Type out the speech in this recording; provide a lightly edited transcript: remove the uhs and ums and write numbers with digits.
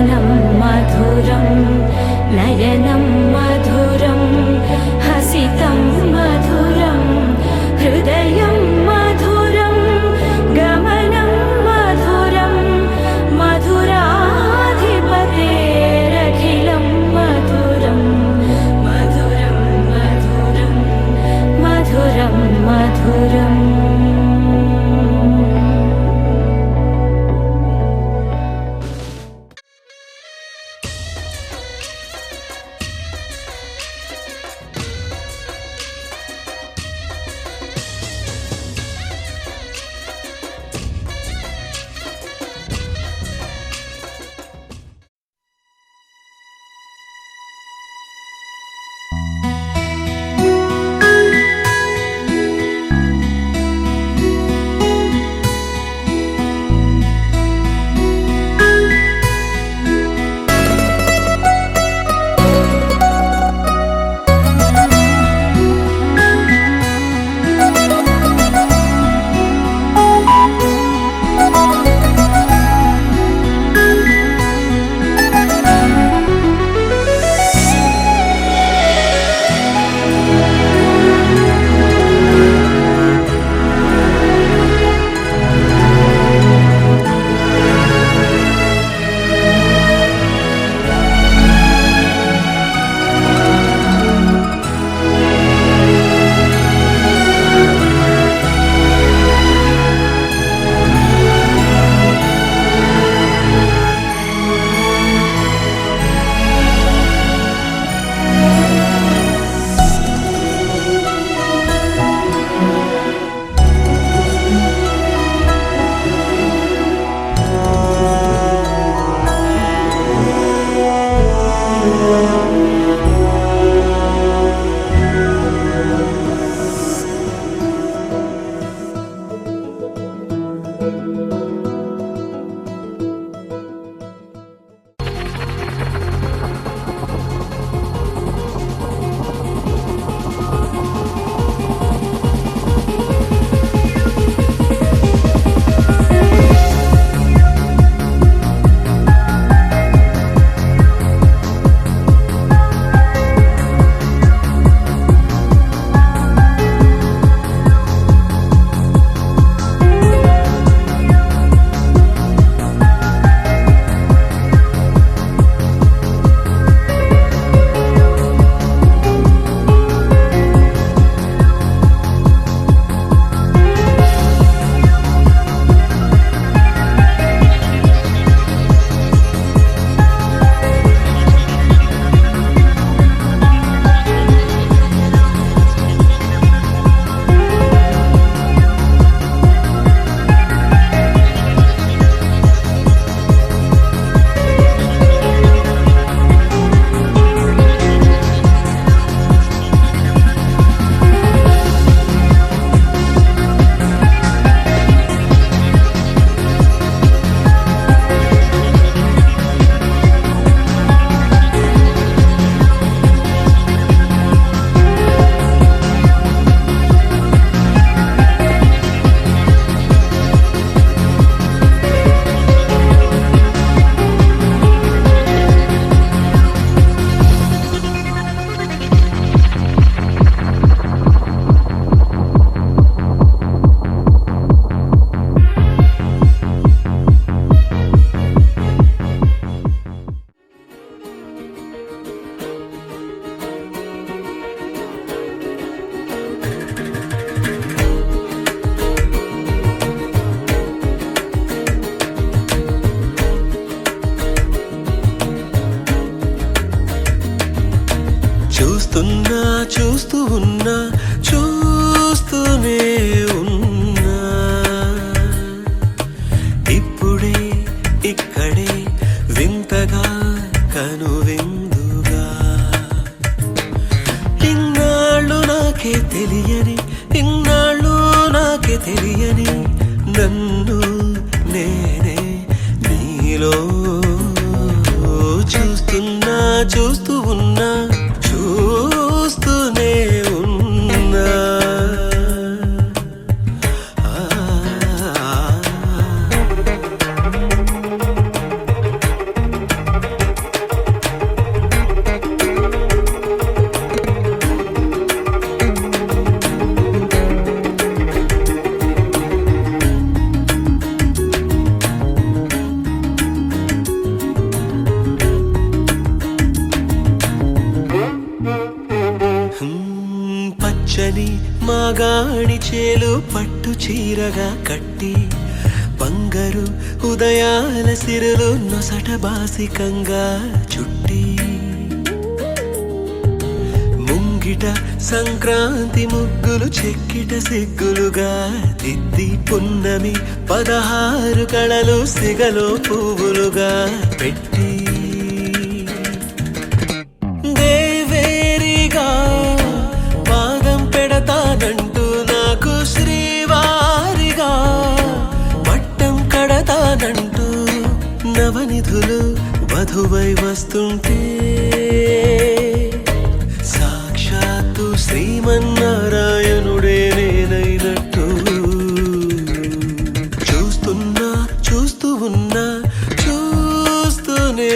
गमनं मधुरं नयनं मधुरं हसितं मधुरं हृदयं मधुरं गमनं मधुरं मधुराधिपतेरखिलं मधुरं मधुरं मधुरं मधुरं मधुरम् చూస్తూనే ఉన్నా ఇప్పుడే ఇక్కడే వింతగా కనువిందుగా ఇన్నాళ్ళు నాకే తెలియని నన్ను నేనే నీలో చూస్తూ ఉన్నా చూస్తూనే ఉన్నా మనిషిని మాగాణి చేలు పట్టు చీరగా కట్టి బంగారు ఉదయాల సిరులు నొసట బాసికంగా చుట్టి ముంగిట సంక్రాంతి ముగ్గులు చెక్కిట సిగ్గులుగా దిద్ది పున్నమి 16 కళలు సిగలో పువ్వులుగా పెట్టి దేవేరిగా పాదం పెడతానంటూ నాకు శ్రీవారిగా పట్టం కడతానంటూ నవనిధులు వధువై వస్తుంటే సాక్షాత్తు శ్రీమన్నారాయణుడే నేనైనట్టు చూస్తున్నా చూస్తూ ఉన్నా చూస్తూనే